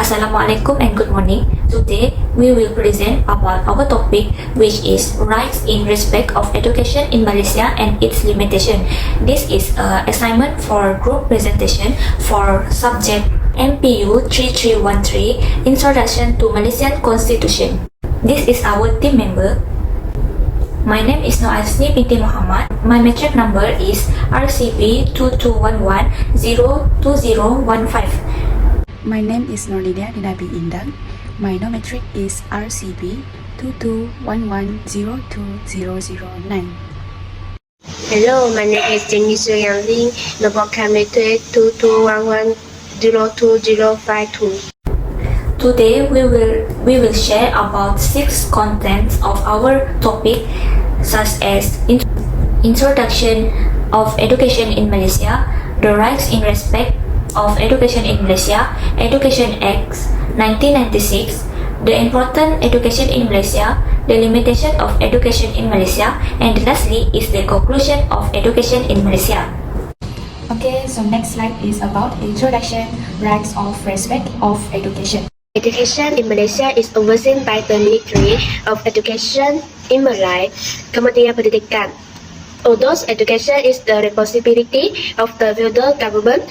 Assalamualaikum and good morning. Today we will present about our topic, which is rights in respect of education in Malaysia and its limitation. This is an assignment for group presentation for subject MPU 3313 Introduction to Malaysian Constitution. This is our team member. My name is Noasni binti Muhammad. My matric number is RCB 2211-02015. My name is Norlidia Dinabi Indang. My nometric is RCB 2211-02009. Hello, my name is Jenny Yang Ling. The vocabulary 2211-02052. Today we will share about 6 contents of our topic, such as introduction of education in Malaysia, the rights in respect of education in Malaysia, Education Act 1996, the important education in Malaysia, the limitation of education in Malaysia, and lastly is the conclusion of education in Malaysia. Okay, so next slide is about introduction, rights of respect of education. Education in Malaysia is overseen by the Ministry of Education in Malay, Kementerian Pendidikan. Although education is the responsibility of the federal government,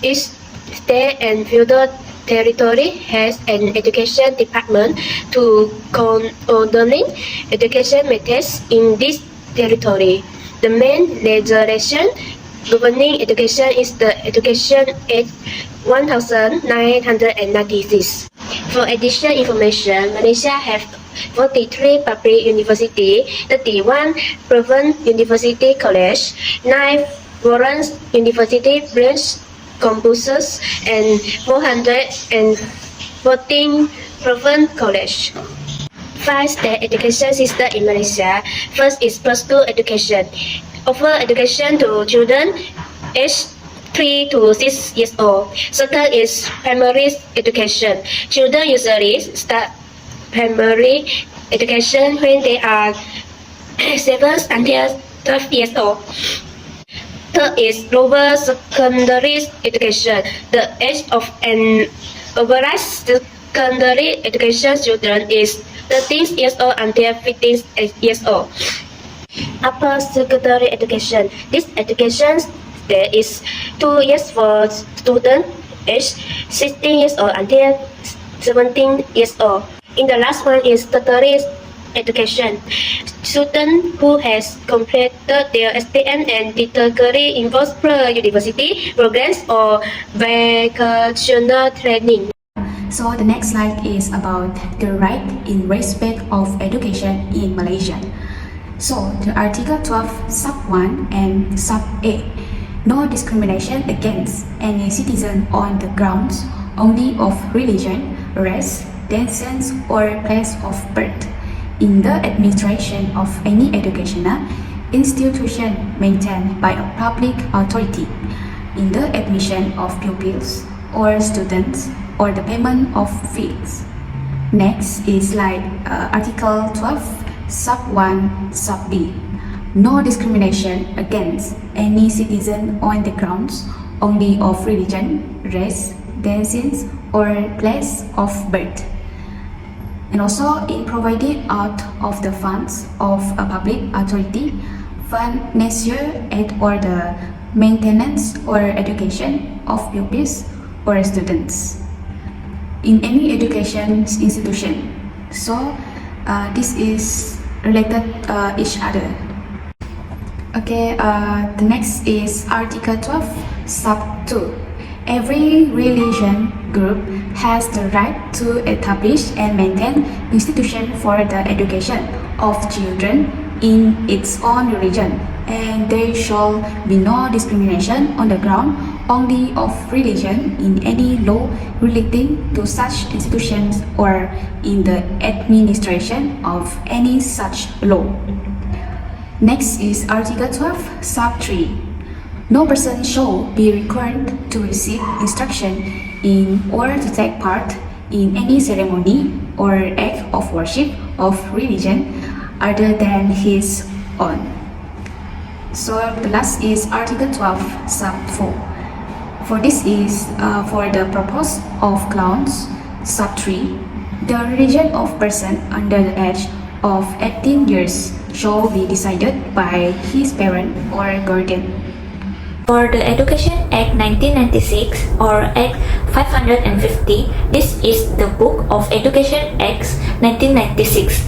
each state and federal territory has an education department to coordinate education methods in this territory. The main legislation governing education is the Education Act 1996. For additional information, Malaysia has 43 public universities, 31 private university college, 9 foreign university branch campuses, and 414 private college. 5 state education system in Malaysia. First is preschool education. Offer education to children aged 3 to 6 years old. Second is primary education. Children usually start primary education when they are 7 until 12 years old. Third is lower secondary education. The age of an average secondary education student is 13 years old until 15 years old. Upper secondary education. This education there is 2 years for students aged 16 years old until 17 years old. In the last one is tertiary education. Students who has completed their STM and degree in post-university programs or vocational training. So the next slide is about the right in respect of education in Malaysia. So the Article 12 Sub 1 and Sub A. No discrimination against any citizen on the grounds only of religion, race, descent, or place of birth in the administration of any educational institution maintained by a public authority, in the admission of pupils or students, or the payment of fees. Next is Article 12 Sub 1 Sub B. No discrimination against any citizen on the grounds only of religion, race, descent, or place of birth. And also in providing out of the funds of a public authority, fund measure and or the maintenance or education of pupils or students in any education institution. So this is related each other. Okay, the next is Article 12 Sub 2. Every religion group has the right to establish and maintain institutions for the education of children in its own religion, and there shall be no discrimination on the ground only of religion in any law relating to such institutions or in the administration of any such law. Next is Article 12 Sub 3. No person shall be required to receive instruction in or to take part in any ceremony or act of worship of religion other than his own. So the last is Article 12 Sub 4. For this is for the purpose of grounds Sub 3. The religion of person under the age of 18 years shall be decided by his parent or guardian. For the Education Act 1996 or Act 550, this is the Book of Education Acts 1996.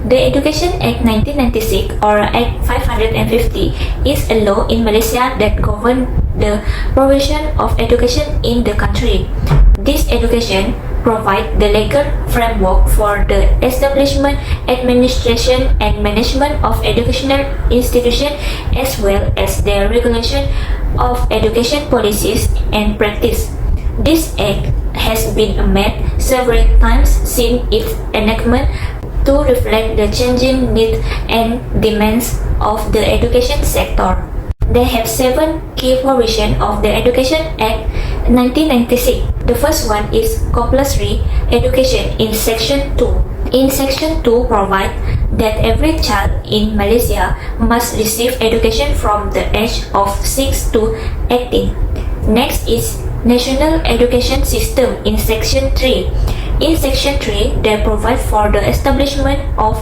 The Education Act 1996 or Act 550 is a law in Malaysia that governs the provision of education in the country. This education provides the legal framework for the establishment, administration, and management of educational institutions as well as the regulation of education policies and practice. This act has been amended several times since its enactment to reflect the changing needs and demands of the education sector. They have 7 key provisions of the Education Act 1996. The first one is compulsory education in Section 2. In Section 2 provide that every child in Malaysia must receive education from the age of 6 to 18. Next is National Education System in Section 3. In Section 3, they provide for the establishment of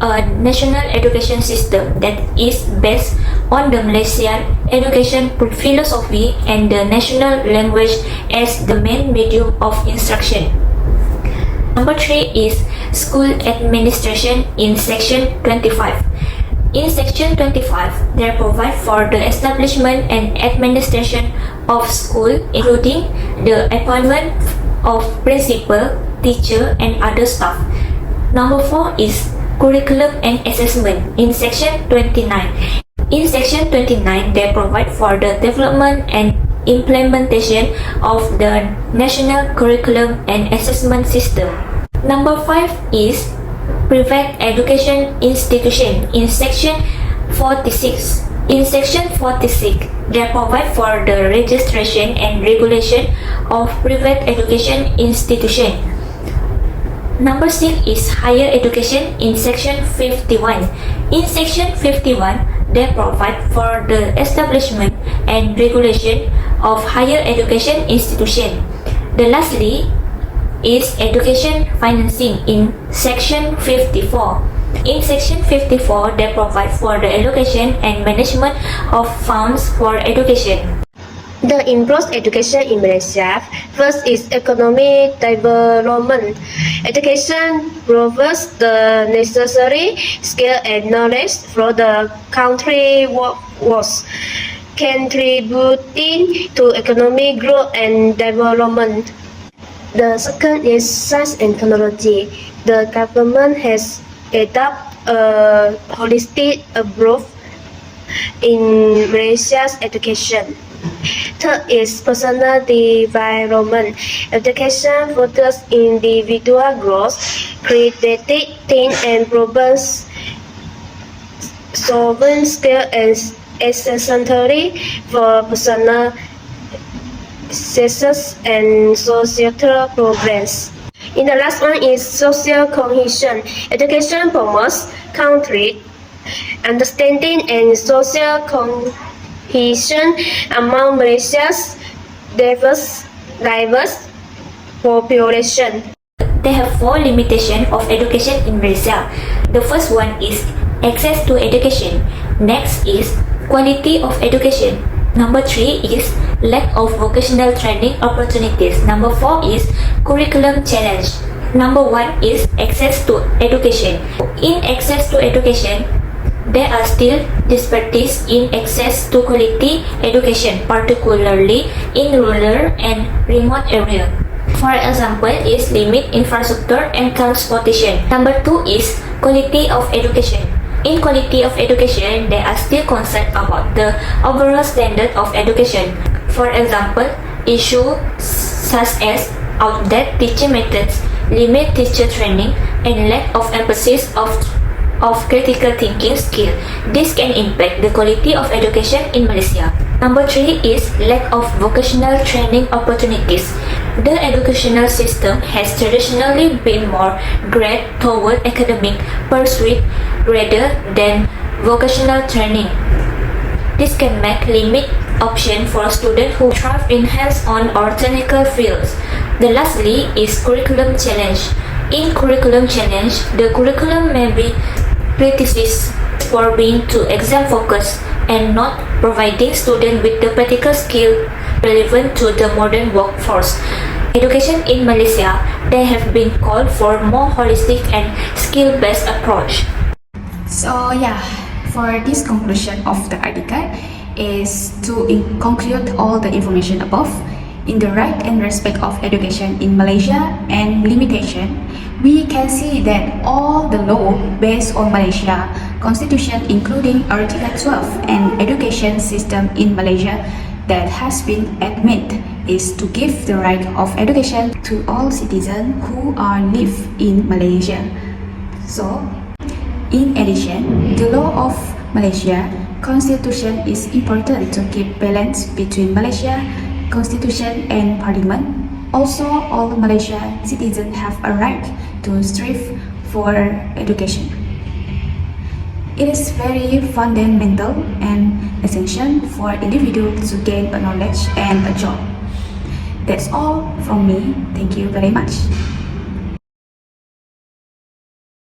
a national education system that is based on the Malaysian education philosophy and the national language as the main medium of instruction. Number 3 is school administration in Section 25. In Section 25, they provide for the establishment and administration of school, including the appointment of principal, teacher, and other staff. Number 4 is curriculum and assessment in Section 29. In Section 29, they provide for the development and implementation of the national curriculum and assessment system. Number 5 is private education institution in Section 46. In Section 46, they provide for the registration and regulation of private education institution. Number 6 is higher education in Section 51. In Section 51, they provide for the establishment and regulation of higher education institution. The lastly is education financing in Section 54. In Section 54, they provide for the allocation and management of funds for education. The improved education in Malaysia. First is economic development. Education provides the necessary skill and knowledge for the country workforce, contributing to economic growth and development. The second is science and technology. The government has adopted a holistic approach in Malaysia's education. Third is personal development. Education fosters individual growth, creativity, and problem solving skills as essential for personal success and societal progress. And the last one is social cohesion. Education promotes country understanding and social cohesion among Malaysia's diverse population. They have 4 limitations of education in Malaysia. The first one is access to education. Next is quality of education. Number 3 is lack of vocational training opportunities. Number 4 is curriculum challenge. Number 1 is access to education. In access to education, there are still disparities in access to quality education, particularly in rural and remote areas. For example, is limit infrastructure and transportation. Number 2 is quality of education. In quality of education, they are still concerned about the overall standard of education. For example, issues such as outdated teaching methods, limited teacher training, and lack of emphasis of critical thinking skill. This can impact the quality of education in Malaysia. Number 3 is lack of vocational training opportunities. The educational system has traditionally been more geared toward academic pursuit rather than vocational training. This can make limit option for students who thrive in hands-on or technical fields. The lastly is curriculum challenge. In curriculum challenge, the curriculum may be criticized for being too exam focused and not providing students with the practical skill relevant to the modern workforce. Education in Malaysia, they have been called for more holistic and skill-based approach. So yeah, for this conclusion of the article is to conclude all the information above. In the right and respect of education in Malaysia and limitation, we can see that all the law based on Malaysia Constitution, including Article 12 and education system in Malaysia that has been admitted is to give the right of education to all citizens who are live in Malaysia. So, in addition, the law of Malaysia Constitution is important to keep balance between Malaysia Constitution and Parliament. Also, all Malaysian citizens have a right to strive for education. It is very fundamental and essential for individuals to gain a knowledge and a job. That's all from me. Thank you very much.